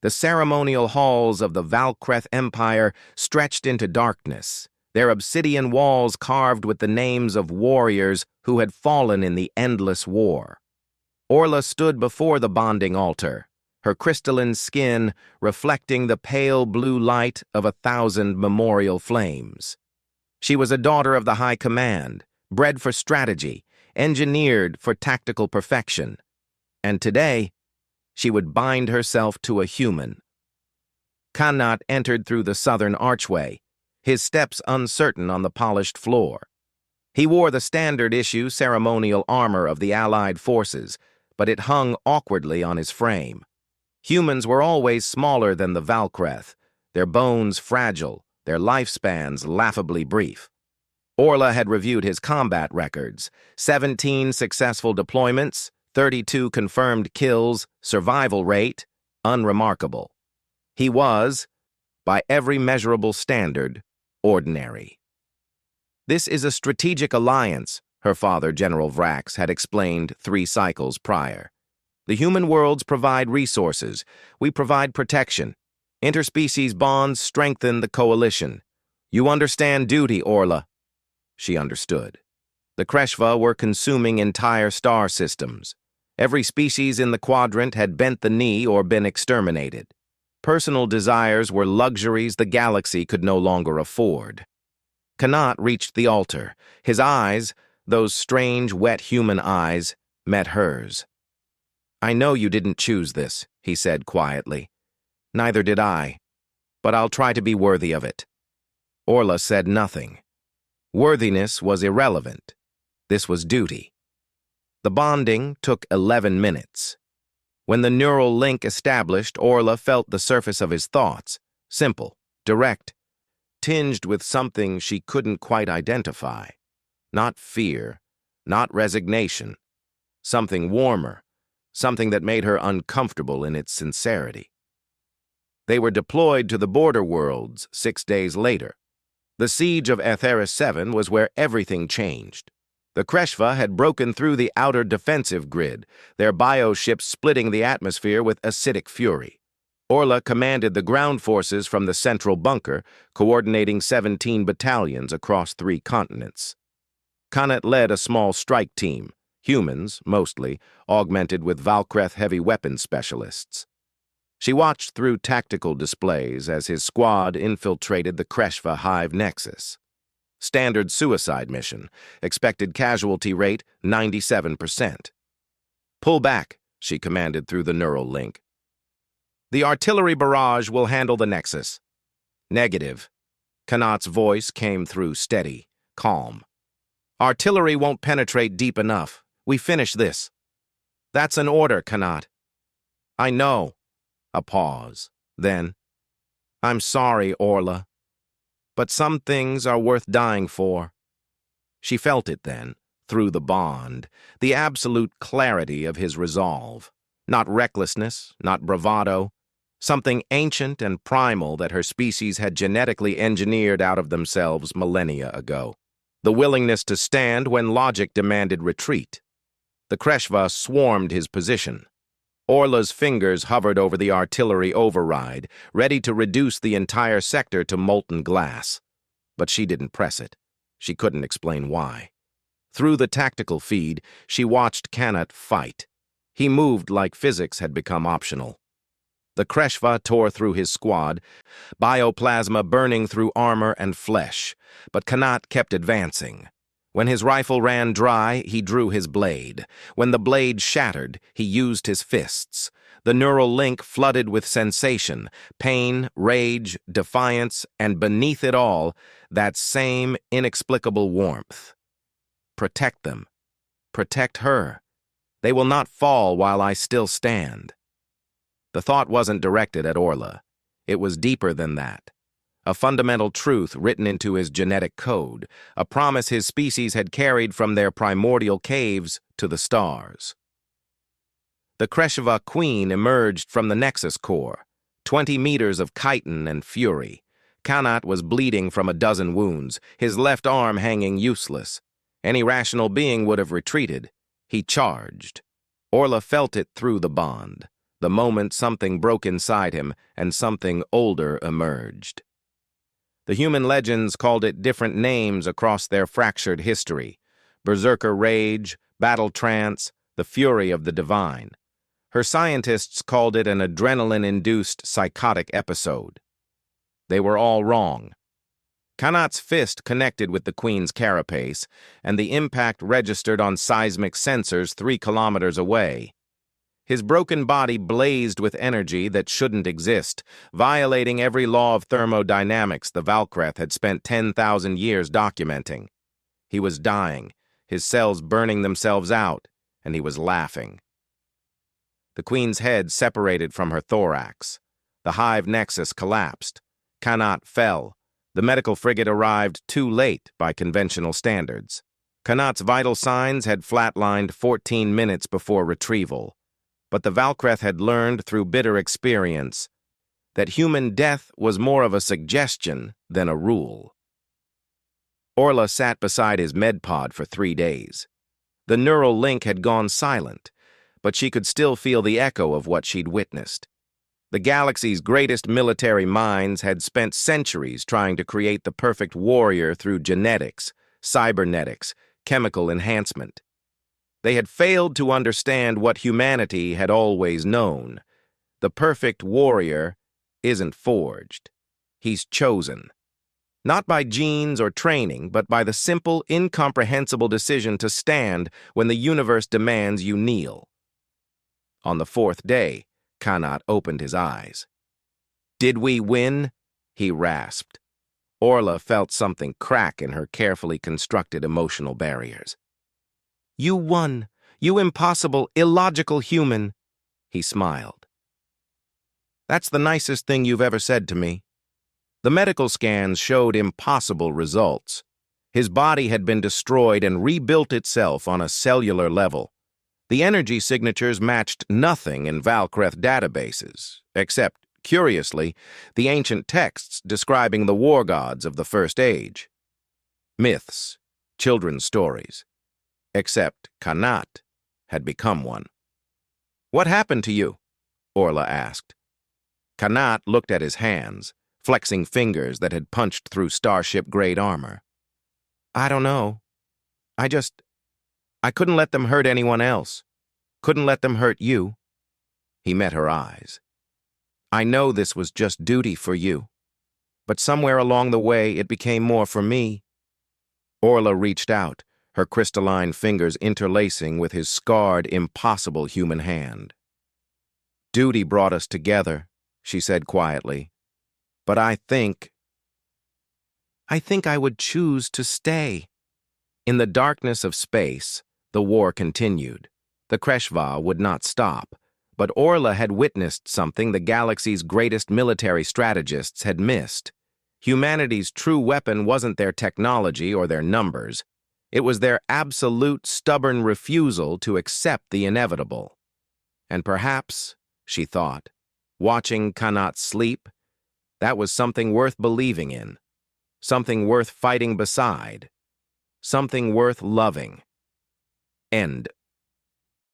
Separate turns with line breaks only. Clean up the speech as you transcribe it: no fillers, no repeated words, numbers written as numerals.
The ceremonial halls of the Valkreth Empire stretched into darkness, their obsidian walls carved with the names of warriors who had fallen in the endless war. Orla stood before the bonding altar, her crystalline skin reflecting the pale blue light of 1,000 memorial flames. She was a daughter of the High Command, bred for strategy, engineered for tactical perfection. And today, she would bind herself to a human. Kanat entered through the southern archway, his steps uncertain on the polished floor. He wore the standard-issue ceremonial armor of the Allied forces, but it hung awkwardly on his frame. Humans were always smaller than the Valkreth, their bones fragile, their lifespans laughably brief. Orla had reviewed his combat records: 17 successful deployments, 32 confirmed kills, survival rate, unremarkable. He was, by every measurable standard, ordinary. "This is a strategic alliance," her father, General Vrax, had explained 3 cycles prior. "The human worlds provide resources. We provide protection. Interspecies bonds strengthen the coalition. You understand duty, Orla." She understood. The Kreshva were consuming entire star systems. Every species in the quadrant had bent the knee or been exterminated. Personal desires were luxuries the galaxy could no longer afford. Kanat reached the altar. His eyes, those strange, wet human eyes, met hers. "I know you didn't choose this," he said quietly. "Neither did I, but I'll try to be worthy of it." Orla said nothing. Worthiness was irrelevant. This was duty. The bonding took 11 minutes. When the neural link established, Orla felt the surface of his thoughts, simple, direct, tinged with something she couldn't quite identify. Not fear, not resignation. Something warmer, something that made her uncomfortable in its sincerity. They were deployed to the border worlds 6 days later. The siege of Aetheris 7 was where everything changed. The Kreshva had broken through the outer defensive grid, their bioships splitting the atmosphere with acidic fury. Orla commanded the ground forces from the central bunker, coordinating 17 battalions across 3 continents. Kanat led a small strike team, humans, mostly, augmented with Valkreth heavy weapons specialists. She watched through tactical displays as his squad infiltrated the Kreshva hive nexus. Standard suicide mission, expected casualty rate 97%. "Pull back," she commanded through the neural link. "The artillery barrage will handle the nexus." "Negative." Kanat's voice came through steady, calm. "Artillery won't penetrate deep enough. We finish this." "That's an order, Kanat." "I know." A pause. Then, "I'm sorry, Orla. But some things are worth dying for." She felt it then, through the bond, the absolute clarity of his resolve. Not recklessness, not bravado, something ancient and primal that her species had genetically engineered out of themselves millennia ago. The willingness to stand when logic demanded retreat. The Kreshva swarmed his position. Orla's fingers hovered over the artillery override, ready to reduce the entire sector to molten glass. But she didn't press it. She couldn't explain why. Through the tactical feed, she watched Kanat fight. He moved like physics had become optional. The Kreshva tore through his squad, bioplasma burning through armor and flesh, but Kanat kept advancing. When his rifle ran dry, he drew his blade. When the blade shattered, he used his fists. The neural link flooded with sensation, pain, rage, defiance, and beneath it all, that same inexplicable warmth. Protect them. Protect her. They will not fall while I still stand. The thought wasn't directed at Orla. It was deeper than that. A fundamental truth written into his genetic code, a promise his species had carried from their primordial caves to the stars. The Kreshva queen emerged from the Nexus core, 20 meters of chitin and fury. Kanat was bleeding from a dozen wounds, his left arm hanging useless. Any rational being would have retreated. He charged. Orla felt it through the bond. the moment something broke inside him and something older emerged. The human legends called it different names across their fractured history: berserker rage, battle trance, the fury of the divine. Her scientists called it an adrenaline-induced psychotic episode. They were all wrong. Kanat's fist connected with the Queen's carapace, and the impact registered on seismic sensors 3 kilometers away. His broken body blazed with energy that shouldn't exist, violating every law of thermodynamics the Valkreth had spent 10,000 years documenting. He was dying, his cells burning themselves out, and he was laughing. The Queen's head separated from her thorax. The hive nexus collapsed. Kanat fell. The medical frigate arrived too late by conventional standards. Kanat's vital signs had flatlined 14 minutes before retrieval. But the Valkreth had learned through bitter experience that human death was more of a suggestion than a rule. Orla sat beside his medpod for 3 days. The neural link had gone silent, but she could still feel the echo of what she'd witnessed. The galaxy's greatest military minds had spent centuries trying to create the perfect warrior through genetics, cybernetics, chemical enhancement. They had failed to understand what humanity had always known. The perfect warrior isn't forged. He's chosen. Not by genes or training, but by the simple, incomprehensible decision to stand when the universe demands you kneel. On the 4th day, Kanat opened his eyes. "Did we win?" he rasped. Orla felt something crack in her carefully constructed emotional barriers. "You won, you impossible, illogical human," he smiled. "That's the nicest thing you've ever said to me." The medical scans showed impossible results. His body had been destroyed and rebuilt itself on a cellular level. The energy signatures matched nothing in Valkreth databases, except, curiously, the ancient texts describing the war gods of the First Age. Myths, children's stories. Except Kanat had become one. "What happened to you?" Orla asked. Kanat looked at his hands, flexing fingers that had punched through starship-grade armor. "I don't know. I couldn't let them hurt anyone else. Couldn't let them hurt you." He met her eyes. "I know this was just duty for you, but somewhere along the way it became more for me." Orla reached out, her crystalline fingers interlacing with his scarred, impossible human hand. "Duty brought us together," she said quietly. "But I think I would choose to stay." In the darkness of space, the war continued. The Kreshva would not stop, but Orla had witnessed something the galaxy's greatest military strategists had missed. Humanity's true weapon wasn't their technology or their numbers. It was their absolute, stubborn refusal to accept the inevitable. And perhaps, she thought, watching Kanat sleep, that was something worth believing in, something worth fighting beside, something worth loving. End